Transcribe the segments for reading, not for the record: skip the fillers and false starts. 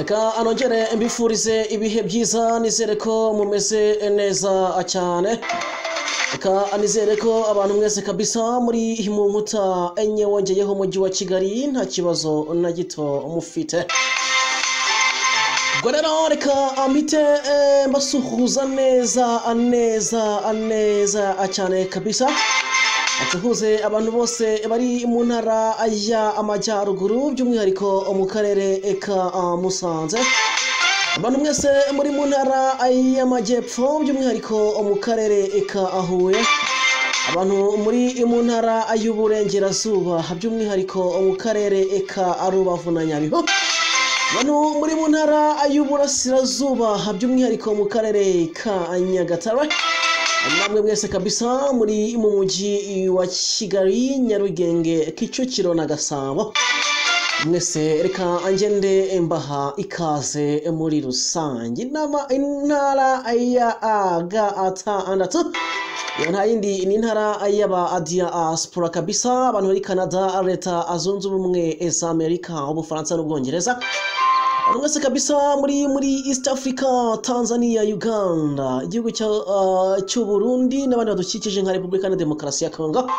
Eka anongere mbifurize ibihe byiza nizere ko mumeze neza cyane. Eka anizere ko abantu mwese kabisa muri mu nkuta enye wongeyeho umujyi wa Kigali nta kibazo na gito mufite. Gorero reka amite mbasuhuza neza cyane kabisa. Atuhuze abantu bose bari mu ntara ya amajyaruguru by'umwihariko mu karere ka Musanze. Abantu mwese muri mu ntara y'amajyepfo by'umwihariko mu karere ka Huye. Abantu muri mu ntara y'uburengerazuba by'umwihariko mu karere ka Rubavu na Nyabihu. Abantu muri mu ntara y'uburasirazuba by'umwihariko mu karere ka Nyagatare. Namwe mwese kabisa muri mu mujyi wa Kigali, Nyarugenge, Kicukiro na Gasabo. Mwese reka angende mbaha ikaze muri rusange intara ya gatandatu. Nta yindi ni intara y'aba diaspora kabisa, abantu muri Canada, Leta Zunze Ubumwe za Amerika, Ubufaransa n'Ubwongereza. Mwese kabisa muri East Africa, Tanzania, Uganda, igihugu cy'u Burundi n'abandi badukikije nka Repubulika ya Demokarasi ya Kongo.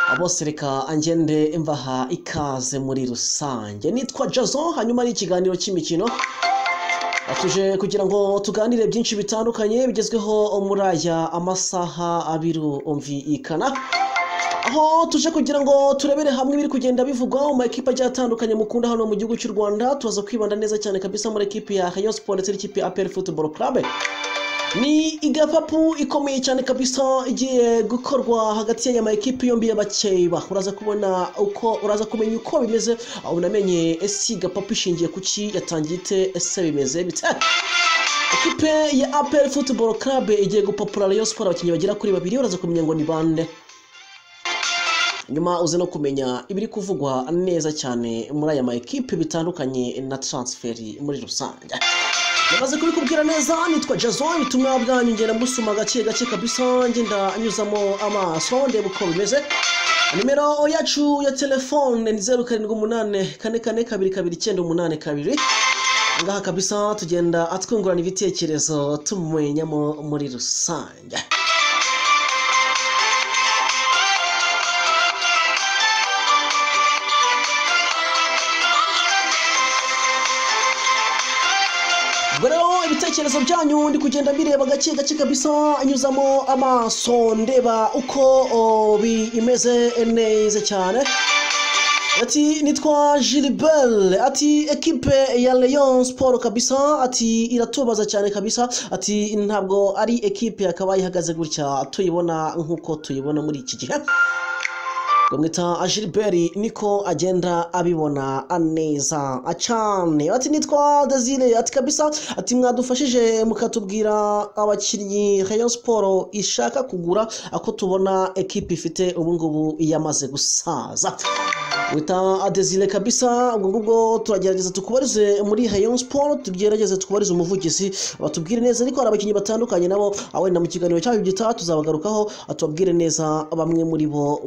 Abose reka angende mbaha ikaze muri rusange. Nitwa Jason, hanyuma ari ikiganiro cy'imikino. Atuje kugira ngo tuganire byinshi bitandukanye bigezweho muri aya amasaha abiru umvikana. Aho tuje kugira ngo turebere hamwe biri kugenda bivugwa mu ekipa atandukanye mukunda hano mu gihugu cy'u Rwanda. Tuza kwibanda neza cyane kabisa muri ekipe ya Rayon Sports ndetse n'ikipe ya APR Football Club. Ni igapapu ikomeye cyane kabisa igiye gukorwa hagati y'aya ekipe yombi y'abakeba. Uraza kumenya uko bimeze, aho unamenye esi gapapu ishingiye kuki yatangite ese bimeze bite. Ekipe ya APR Football Club igiye gupapura Rayon Sports abakinnyi bagera kuri 2. Uraza kumenya ngo ni bande. Nyuma uze no kumenya ibiri kuvugwa neza cyane muri aya ekipe bitandukanye na transferi muri rusange. Nabaze kubikubwira neza, nitwa Jason, bitumwa bwanyu ngenda mbusuma gake kabisa, ngenda anyuzamo amaso ndebe uko bimeze. Nimero yacu ya telefone ni 0788442292. Ngaha kabisa tugenda atwungurana ibitekerezo tumumenyamo muri rusange. Gorero ibitekerezo byanyu ndi kugenda bireba gake kabisa, anyuzamo amaso ndeba uko bimeze neza cyane. Ati nitwa Gilbert, ati ekipe ya Rayon Sports kabisa, ati iratubaza cyane kabisa, ati ntabwo ari ekipe yakabaye ihagaze gutya tuyibona nkuko tuyibona muri iki gihe. Mwita Gilbert niko agenda abibona neza cyane. Ati nitwa Desire, ati kabisa, ati mwadufashije mukatubwira abakinnyi Rayon Sports ishaka kugura ako tubona ekipe ifite ubu ngubu yamaze gusaza. Wita Desire kabisa, ubwo turagerageza tukubarize muri Rayon Sports, tugerageze tukubarize umuvugizi batubwire neza, ariko hari abakinnyi batandukanye nabo awenda mu kiganiro cyacu gitaha tuzabagarukaho atubwire neza bamwe muri bo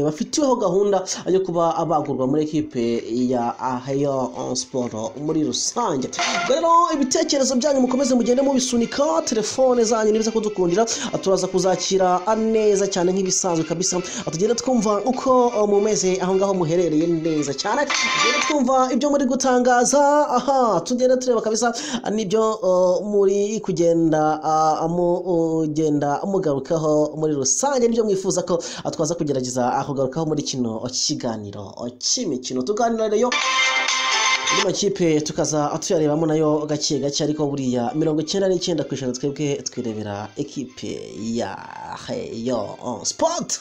bafitiweho gahunda yo kuba abagurwa muri ekipe ya Rayon Sports muri rusange. Rero ibitekerezo byanyu mukomeze mugende mubisunika, telefone zanyu nibiza kudukundira aturaza kuzakira neza cyane nk'ibisanzwe kabisa. Atugende twumva uko mumeze aho ngaho muherereye neza cyane. Tugende twumva ibyo muri gutangaza, tugende tureba kabisa nibyo muri kugenda mugarukaho muri rusange, nibyo mwifuza ko atwaza kugerageza akugarukaho muri kino kiganiro cy'imikino. Tuganira rero muri makipe tukaza atuyarebamo nayo gake ariko buriya 99% twebwe twirebera ekipe ya Rayon Sports.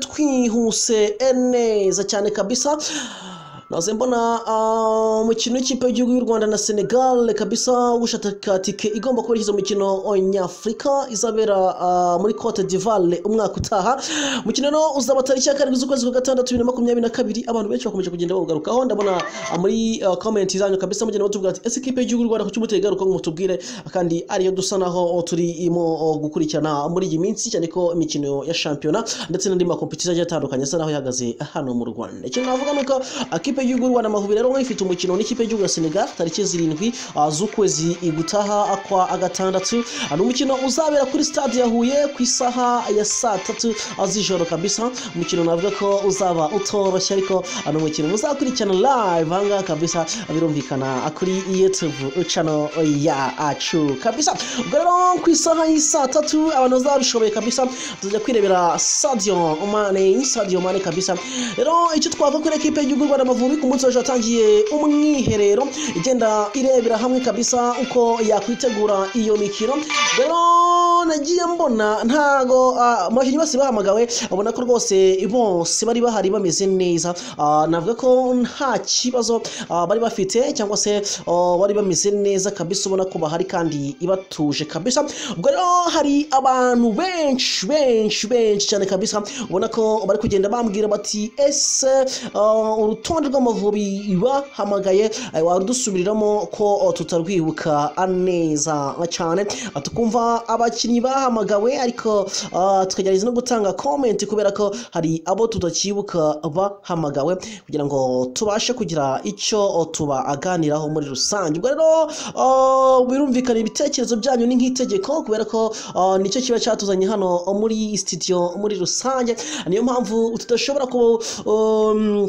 twihuse neza cyane kabisa. naze mbona umukino w'ikipe y'igihugu y'u Rwanda na Senegal kabisa gushaka tike igomba kubarikiza umukino nyafrika izabera muri Cote d'Ivoire umwaka utaha. Umukino no uzaba tariki ya 7 z'ukwezi kwa gatandatu 2022. Abantu benshi bakomeje kugenda bawugarukaho, ndabona muri comment zanyu kabisa mugenda batubwira ati ese ikipe y'igihugu y'u Rwanda kucyumuteye garuka ngo mutubwire, kandi ariyo dusa naho turimo gukurikirana muri iyi minsi, cyane ko imikino ya championnat ndetse n'indi ma competition agiye atandukanye asa naho yahagaze hano mu Rwanda. Ikintu navuga nuko ikipe y'igihugu y'u Rwanda Amavubi rero ifite umukino n'ikipe y'igihugu ya Senegal tariki 7 z'ukwezi gutaha kwa gatandatu. Ari umukino uzabera kuri stade ya Huye ku isaha ya 3 z'ijoro kabisa. Umukino navuga ko uzaba utoroshye, ariko ano mukino muzakurikirana live hanga kabisa, birumvikana kuri YouTube channel ya acu kabisa. Ubwo rero ku isaha ya 3 abantu bazabishoboye kabisa tujya kwirebera Sadio Mane kabisa. Rero icyo twavuga kuri ekipe y'igihugu y'u Rwanda Amavubi ku munsi watangiye umwiherero igenda irebera hamwe kabisa uko yakwitegura iyo mikino. Rero nagiye mbona ntago abakinnyi bose bahamagawe abona ko rwose bose bari bahari bameze neza. Navuga ko nta kibazo bari bafite, cyangwa se bari bameze neza kabisa, ubona ko bahari kandi ibatuje kabisa. Ubwo rero hari abantu benshi cyane kabisa, ubona ko bari kugenda bambwira bati ese urutonde rw'Amavubi bahamagaye warudusubiriramo ko tutarwibuka neza cyane, tukumva abakinnyi bahamagawe, ariko tukagerageza no gutanga comment kubera ko hari abo tutakibuka bahamagawe kugira ngo tubashe kugira icyo tubaganiraho muri rusange. Ubwo rero birumvikana ibitekerezo byanyu ni nk'itegeko, kubera ko nicyo kiba cyatuzanye hano muri studio muri rusange. Niyo mpamvu tudashobora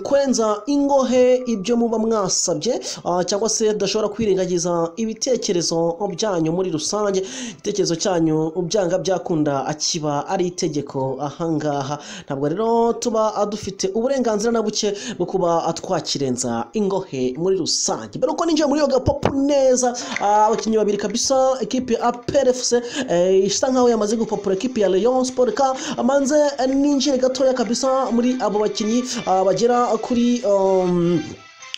kwenza ingohe ibyo muba mwasabye, cyangwa se tudashobora kwirengagiza ibitekerezo byanyu muri rusange. Ibitekerezo cyanyu byanga byakunda akiba ari itegeko ahangaha, ntabwo rero tuba dufite uburenganzira na buke bwo kuba twakirenza ingohe muri rusange. Mbere uko ninjiye muri yo gapopu neza, abakinnyi babiri kabisa ekipe ya PRFC isa nkaho yamaze gupopura ekipe ya Rayon Sport. Amanze ninjiye gatoya kabisa muri abo bakinnyi bagera kuri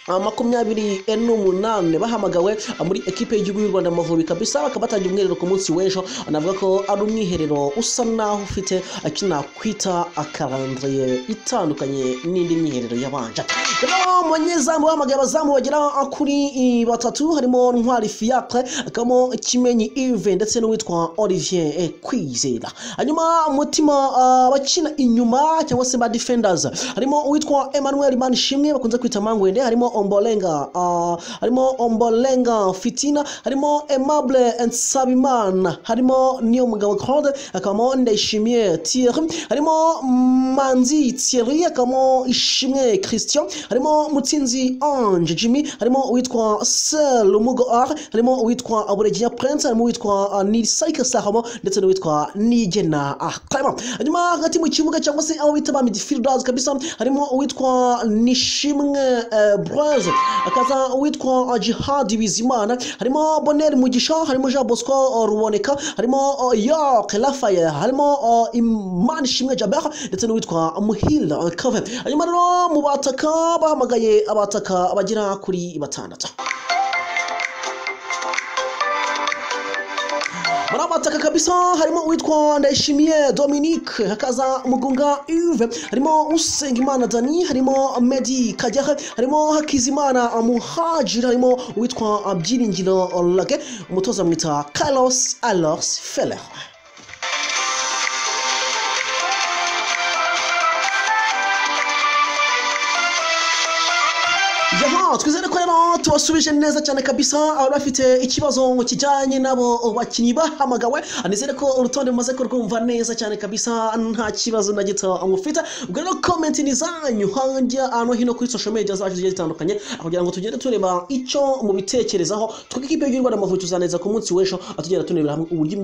28 bahamagawe muri ekipe y'igihugu y'u Rwanda Amavubi kabisa, bakabatangira umwiherero ku munsi w'ejo. Anavuga ko ari umwiherero usa naho ufite akina kwita akarandriye itandukanye n'indi myiherero yabanje. Rero umunyezamu bahamagaye abazamu bagera kuri 3, harimo Ntwari Fiacre, akamo Kimenyi Yves ndetse n'uwitwa Olivier Kwizera. Hanyuma umutima bakina inyuma cyangwa se ba defenders, harimo uwitwa Emmanuel Manishimwe bakunze kwita Mangwende, harimo Ombolenga Fitina, harimo Aimable Nsabimana, harimo Niyomugabo Claude, akamo Ndayishimiye Thierry, harimo Manzi Thierry, akamo Ishimwe Christian, harimo Mutsinzi Ange Jimmy, harimo uwitwa Selumugo Ar, harimo uwitwa Aburegiya Prince, harimo uwitwa Nisaika Sahamo ndetse n'uwitwa Nigena Clement. Hanyuma hagati mu kibuga cyangwa se aho bita ba midfielders kabisa, harimo uwitwa Nishimwe akaza uwitwa Jihad Bizimana, harimo Bonner Mugisha, harimo Jean Bosco Ruboneka, harimo York Lafayette, harimo Imanishimwe Jabert ndetse n'uwitwa Muhila Kave. Hanyuma rero mu bataka bahamagaye abataka bagira kuri 6. Marabataka kabisa, harimo uwitwa Ndayishimiye Dominique, hakaza Mugunga Yves, harimo Usengimana Dani, harimo Medi Kajyahe, harimo Hakizimana Muhajir, harimo uwitwa Byiringiro Lage, umutoza mwita Carlos Alors Feller. Twizere ko rero tubasubije neza cyane kabisa. Aba bafite ikibazo ngo kijyanye nabo bakinnyi bahamagawe, anizere ko urutonde mumaze kurwumva neza cyane kabisa, nta kibazo na gito amufite. Ubwo rero comment ni zanyu hanjya ano hino kuri social media zacu zigiye zitandukanye, kugira ngo tugende tureba icyo mu bitekerezaho. Tw'ikipe y'u Rwanda Amavubi tuzaneza ku munsi w'ejo, atugenda tunebera hamwe uburyo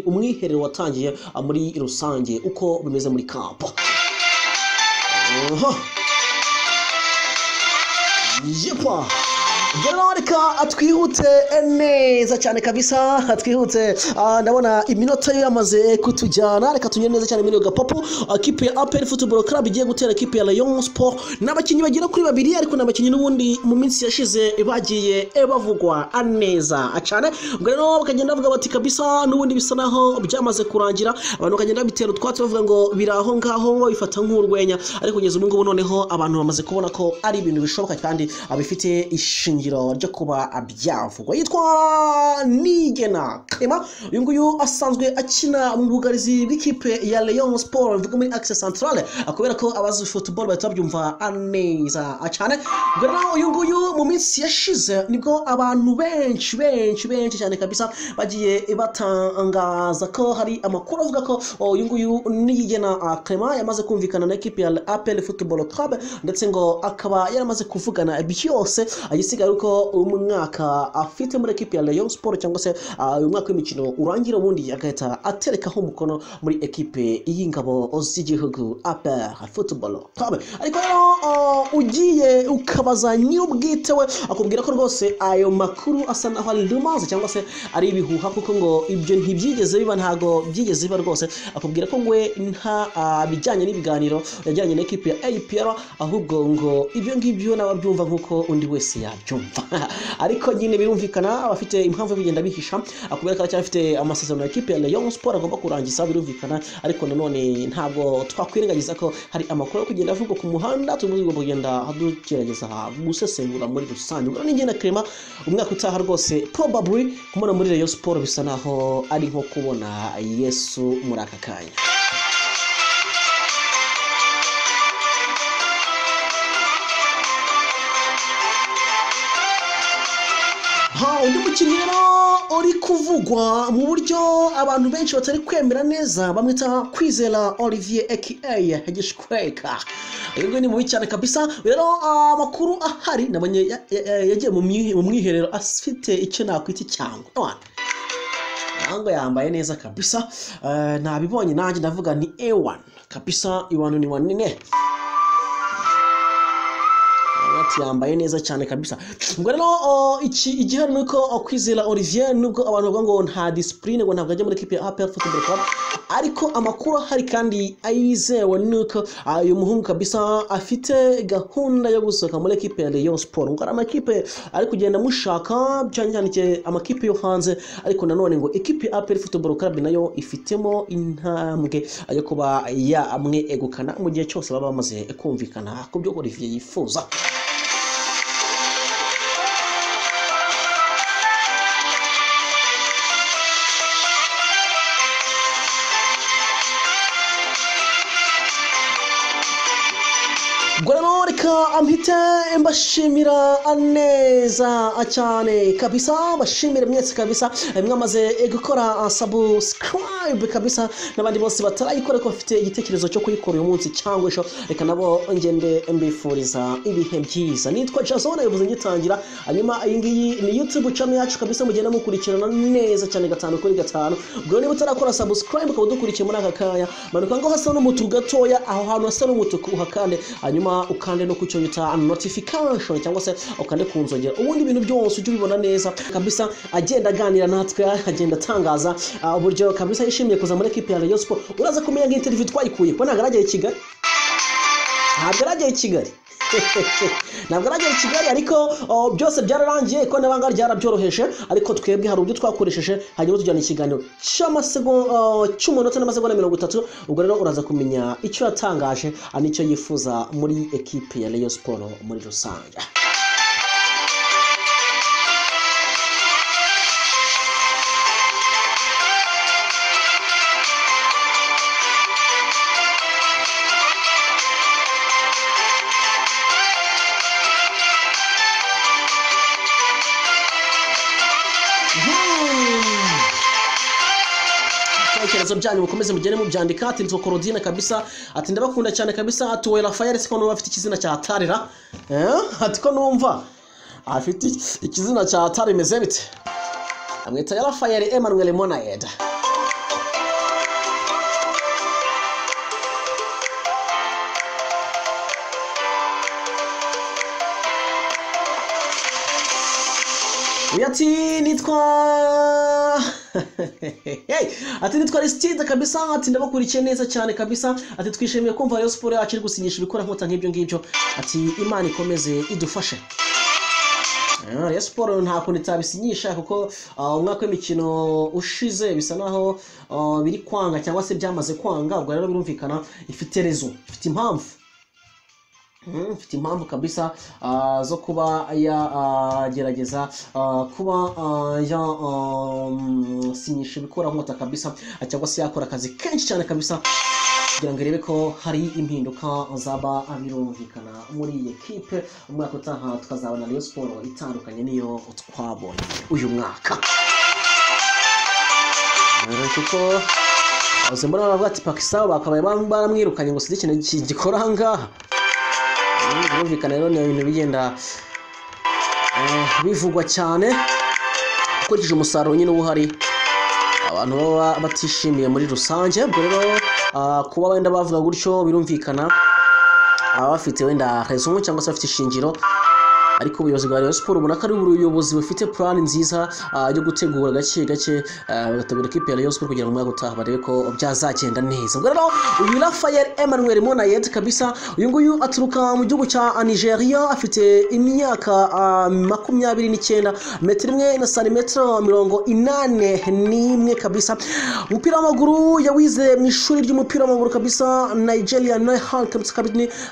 umwiherero watangiye muri rusange uko bimeze muri camp. Yepa Ubwo reka twihute neza cyane kabisa, twihute. Ndabona iminota yo yamaze kutujyana, reka tunyere neza cyane muri gapapu. Ikipe ya APR Football Club igiye gutera ikipe ya Rayon Sport, n'abakinnyi bagira kuri babiri, ariko n'abakinnyi n'ubundi mu minsi yashize bagiye bavugwa neza cyane. Ubwo rero bakagenda bavuga bati kabisa n'ubundi bisa naho byamaze kurangira, abantu bakagenda bitera utwatsi bavuga ngo biraho ngaho, bifata nk'urwenya, ariko kugeza ubu ngubu noneho abantu bamaze kubona ko ari ibintu bishoboka kandi abifite ishingiro ryo kuba byavugwa. Yitwa Nigena Clement, uyu nguyu asanzwe akina mu bugarizi bw'ikipe ya Rayon Sport, mvuga muri Axe Centrale, kubera ko abazi football bahita babyumva neza cyane. Ubwo rero uyu nguyu mu minsi yashize nibwo abantu benshi cyane kabisa bagiye batangaza ko hari amakuru avuga ko uyu nguyu Nigena Clement yamaze kumvikana na ekipe ya APR Football Club, ndetse ngo akaba yaramaze kuvugana byose, agisigaye uko umwaka afite muri ekipe ya Rayon Sport, cyangwa se uyu mwaka w'imikino urangira, ubundi agahita aterekaho umukono muri ekipe y'ingabo z'igihugu APR Football Club. Ariko ugiye ukabaza nyir'ubwite we akubwira ko rwose ayo makuru asa naho ari rumors cyangwa se ari ibihuha, kuko ngo ibyo ntibyigeze biba, ntago byigeze biba rwose. Akubwira ko ngwe nta bijyanye n'ibiganiro yajyanye na ekipe ya APR, ahubwo ngo ibyo ngibyo nababyumva nkuko undi wese yabyumva. Ariko nyine birumvikana abafite impamvu bigenda bihisha, akubwira ko aracyafite amasezerano ya ekipe ya Rayon Sport agomba kurangiza, birumvikana. Ariko nanone ntabwo twakwirengagiza ko hari amakuru yo kugenda avugwa ku muhanda, tugomba kugenda dugerageza gusesengura muri rusange. Ubwo Nigena Clement umwaka utaha rwose probably kumubona muri Rayon Sport bisa naho ari nko kubona Yesu muri aka kanya. Undi mukinnyi rero uri kuvugwa mu buryo abantu benshi batari kwemera neza, bamwita Kwizera Olivier aka Gishweka. Yego ni mubi cyane kabisa. Rero amakuru ahari nabonye yagiye mu mwiherero afite icyo nakwita cyangwa ngo yambaye neza kabisa. Nabibonye nanjye ndavuga ni A1 kabisa, iwantu ni wanine, yambaye neza cyane kabisa. Ubwo rero igihari nuko Kwizera Olivier, nubwo abantu bavuga ngo nta discipline, ngo ntabwo ajya muri equipe ya APR Football Club, ariko amakuru ahari kandi ayizewe nuko uyu muhungu kabisa afite gahunda yo gusohoka muri equipe ya Rayon Sport. Ngo amakipe ari kugenda mushaka cyane amakipe yo hanze, ariko nanone ngo equipe ya APR Football Club nayo ifitemo intambwe yo kuba yamwe egukana mu gihe cyose baba bamaze kumvikana ku byo Olivier yifuza. Gwano reka amhite mbashimira neza cyane kabisa, bashimire mwese kabisa mwamaze gukora subscribe kabisa, n'abandi bose batarayikora ko bafite igitekerezo cyo kuyikora uyu munsi cyangwa ejo, reka nabo ngende mbifuriza ibihe byiza. Nitwa Jason, yavuze ngitangira, hanyuma iyi ngiyi ni YouTube channel yacu kabisa, mugenda mukurikirana neza cyane 5 kuri 5. Ubwo niba utarakora subscribe ukaba dukurikiye muri aka kanya, manuka ngo hasa n'umutuku gatoya, aho hantu hasa n'umutuku uhakande, hanyuma ukande no kucyo yuta notification, cyangwa se ukande kunzogera, ubundi ibintu byose ujye ubibona neza kabisa. Agenda aganira natwe, agenda atangaza uburyo kabisa yishimiye kuza muri equipe ya Rayon Sport. Uraza kumenya ngo interview twayikuye ko nagaragiye Kigali, ntabwo Kigali ntabwo aragiye Kigali, ariko byose byararangiye ko nabanga ryarabyoroheje, ariko twebwe hari ubyo twakoresheje, hanyuma tujyana ikiganiro cy'umunota n'amasegonda 30. Ubwo rero uraza kumenya icyo yatangaje anicyo yifuza muri equipe ya Rayon Sport muri rusange. Ibitekerezo byanyu mukomeze mugende mubyandika. Ati nitwa Korodine kabisa, ati ndabakunda cyane kabisa. Ati we Rafael siko numva afite ikizina cya Tarira, ati ko numva afite ikizina cya Tarira meze bite, amwita ya Rafael Emmanuel Monaed. uyu ati nitwa ati nitwa Aristide kabisa, ati ndabakurikiye neza cyane kabisa, ati twishimiye kumva Rayon Sport yacu iri gusinyisha ibikora nkota nk'ibyo ngibyo, ati Imana ikomeze idufashe. Rayon Sport nta kundi itabisinyisha kuko umwaka w'imikino ushize bisa naho biri kwanga cyangwa se byamaze kwanga, ubwo rero birumvikana ifite rezo, ifite impamvu mfite impamvu kabisa zo kuba yagerageza kuba ya sinyisha ibikora nkota kabisa, cyangwa se yakora akazi kenshi cyane kabisa kugira ngo irebe ko hari impinduka zaba birumvikana muri iyi equipe. Umwaka utaha tukazabona Rayon Sport itandukanye niyo twabonye uyu mwaka, kuko mbona baravuga ati Pakistan bakabaye baramwirukanye ngo sidi ikintu gikora ngaha. Birumvikana rero ni ibintu bigenda bivugwa cyane ukurikije umusaruro nyine uhari, abantu baba batishimiye muri rusange. Ubwo rero kuba wenda bavuga gutyo birumvikana bafite wenda raison cyangwa se bafite ishingiro, ariko ubuyobozi bwa Rayon Sport ubona ko ari ubuyobozi bufite plan nziza yo gutegura gake gake bagategura ikipe ya Rayon Sport kugira ngo umwaka utaha barebe ko byazagenda neza. Ubwo rero uyu Raphael Emmanuel Monayet kabisa, uyu nguyu aturuka mu gihugu cya Nigeria, afite imyaka 29, metero 1 na santimetero 81 kabisa. Umupira w'amaguru yawize mu ishuri ry'umupira w'amaguru kabisa Nigeria Nihal kabisa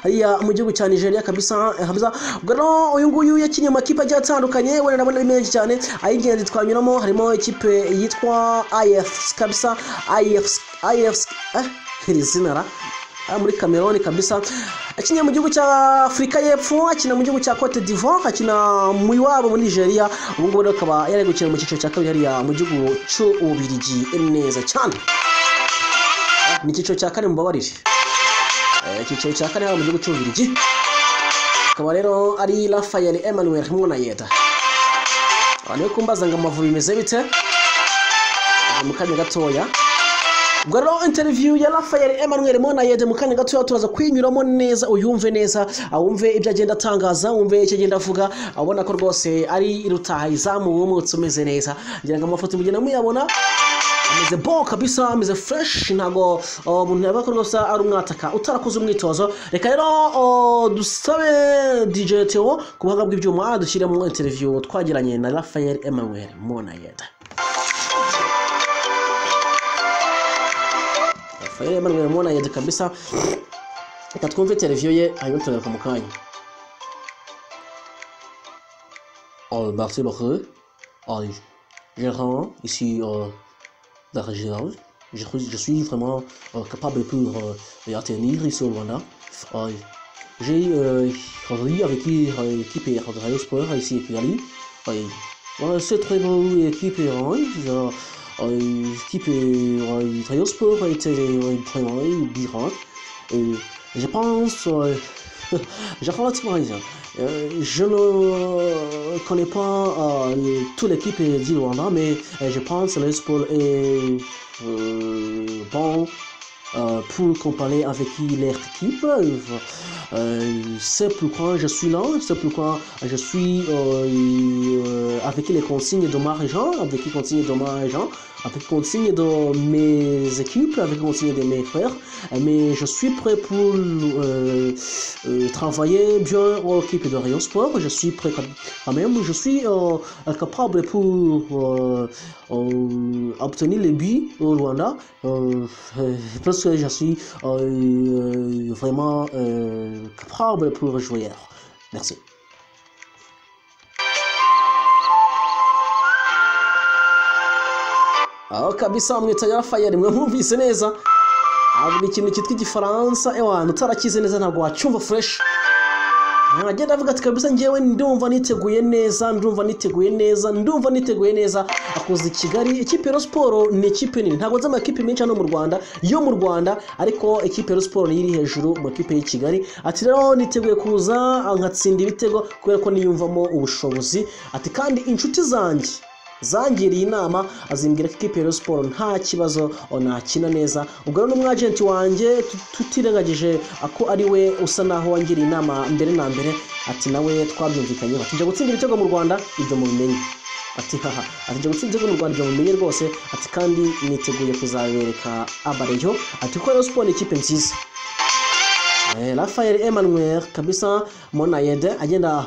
hariya mu gihugu cya Nigeria kabisa. Ubwo rero uyu nguyu yakinnye amakipe agiye atandukanye, wenda nabona ari menshi cyane. Ayingenzi twanyuramo harimo ikipe yitwa IFS kabisa, IFS irizinara muri Cameroon kabisa. Akinnye mu gihugu cya Afrika y'Epfo, akina mu gihugu cya Cote d'Ivoire, akina mu iwabo muri Nigeria. Ubu ngubu rero akaba yari gukina mu cyiciro cya kabiri hariya mu gihugu cy'Ububirigi neza cyane. Ni icyiciro cya kane mubabarire, icyiciro cya kane hariya mu gihugu cy'Ububirigi. Akaba rero ari Raphael Emmanuel Monayet. Abantu kumbaza ngo Amavubi bimeze bite mu kanya gatoya. Ubwo rero interview ya Raphael Emmanuel Monayet mu kanya gatoya turaza kwinyuramo neza, uyumve neza, awumve ibyo agenda atangaza, wumve icyo agenda avuga, abona ko rwose ari rutaha izamu w'umutse umeze neza. Ngira ngo amafoto mugenda muyabona ameze bon kabisa, ameze fresh, ntago umuntu yabako rwose ari umwataka utarakoze umwitozo. Reka rero dusabe DJ Theo ku buhanga bw'ibyuma dushyire mu interview twagiranye na Raphael Emmanuel Monayet. Raphael Emmanuel Monayet kabisa, reka twumve interview ye hanyuma tugaruka mu kanya. Merci beaucoup. Je rentre ici la région. Je suis vraiment capable pour atteindre ici au Rwanda. J'ai travaillé avec l'équipe de Rayon Sport ici à Kigali. C'est très bonne équipe. L'équipe de Rayon Sport a été vraiment brillante. Je pense je ne connais pas toute l'équipe du Rwanda, mais je pense que le sport est bon pour comparer avec leur équipe. C'est pourquoi je suis là, c'est pourquoi je suis avec les consignes de ma région, avec les consignes de mes équipes, avec les consignes de mes frères. Mais je suis prêt pour travailler bien aux équipes de Rayon Sport. Je suis prêt quand même, je suis capable pour obtenir les buts au Rwanda, parce que je suis vraiment capable pour jouer. Merci. Aho kabisa mwita ya Raphael mwe mwumvise neza, avuga ikintu cyitwa igifaransa ewana utarakize neza ntabwo wacyumva fresh. Agenda avuga ati kabisa njyewe ndumva niteguye neza, akoze Kigali. Ikipe ya Sport ni ikipe nini, ntabwo nzama ikipe menshi hano mu Rwanda, yo mu Rwanda, ariko ikipe ya Sport ni iri hejuru mu ikipe ya Kigali. Ati rero niteguye kuza nkatsinda ibitego kubera ko niyumvamo ubushobozi. Ati kandi inshuti zangiriye inama azimbwira ko ikipe ya Sport nta kibazo nakina neza. Ubwo rero n'umwagenti wanjye tutirengagije ako ari we usa naho wangiriye inama mbere na mbere, ati nawe twabyumvikanye batije gutsinda ibitego mu Rwanda, ibyo mubimenye. ati haha ati nje gutsinze ko mu Rwanda mumenye rwose ati kandi niteguye kuzabereka abareyo ati ko Rayon Sport ikipe nziza. Raphael Emmanuel kabisa Monayede agenda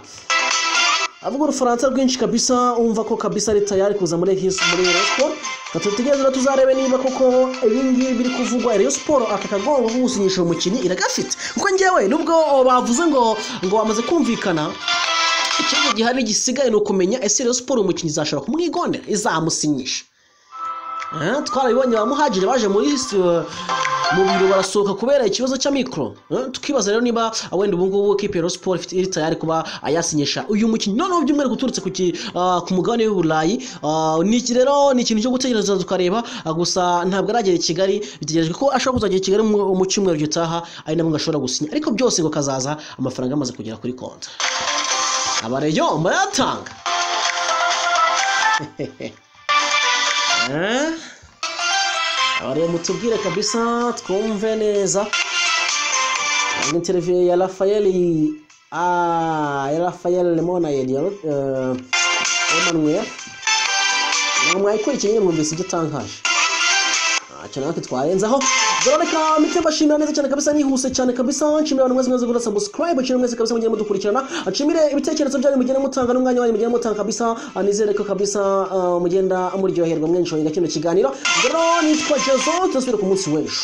avuga urufaransa rwinshi kabisa, umva ko kabisa ari tayari kuza muri Rayon Sport. Katutegereza tuzarebe niba koko ibingi biri kuvugwa Rayon Sport akakagongo gusinyisha umukinyi iragafite kuko ngewe nubwo bavuze ngo bamaze kumvikana ikibazo gihari gisigaye no kumenya ese Rayon Sport umukinyi zashobora kumwigondera izamusinyisha. Twarabibonye bamuhagire baje muri mu biro barasohoka kubera ikibazo cya mikro. Tukibaza rero niba wenda ubungubu kipe Rayon Sport iri tayari kuba ayasinyisha uyu mukinyi noneho byumere guturutse ku mugabane w'Uburayi. Niki rero ni ikintu cyo gutegereza tukareba, gusa ntabwo aragera i Kigali, bitegerejwe ko ashobora kuzagera i Kigali mu cyumweru gitaha ari nabwo ashobora gusinya, ariko byose ngo kazaza amafaranga amaze kugera kuri konti abareyo mbayatanga. Abareyo mutubwire kabisa twumve neza interview ya Raphael Monayede Emmanuel mwayikurikiye nyine mwumvise ibyo tangaje cyane natwe twarenzaho. Doreka mitemba shimira neza cyane kabisa, nihuse cyane kabisa. Nshimira abantu mwese gura subscribe, nshimira mwese kabisa mugire mudukurikirana, nshimire ibitekerezo byanyu mugire mutanga n'umwanya wanyu mugire mutanga kabisa. Nizere ko kabisa mugenda muryoherwa mwenshi kino kiganiro. Rero nitwa Jason, tusubire ku munsi w'ejo.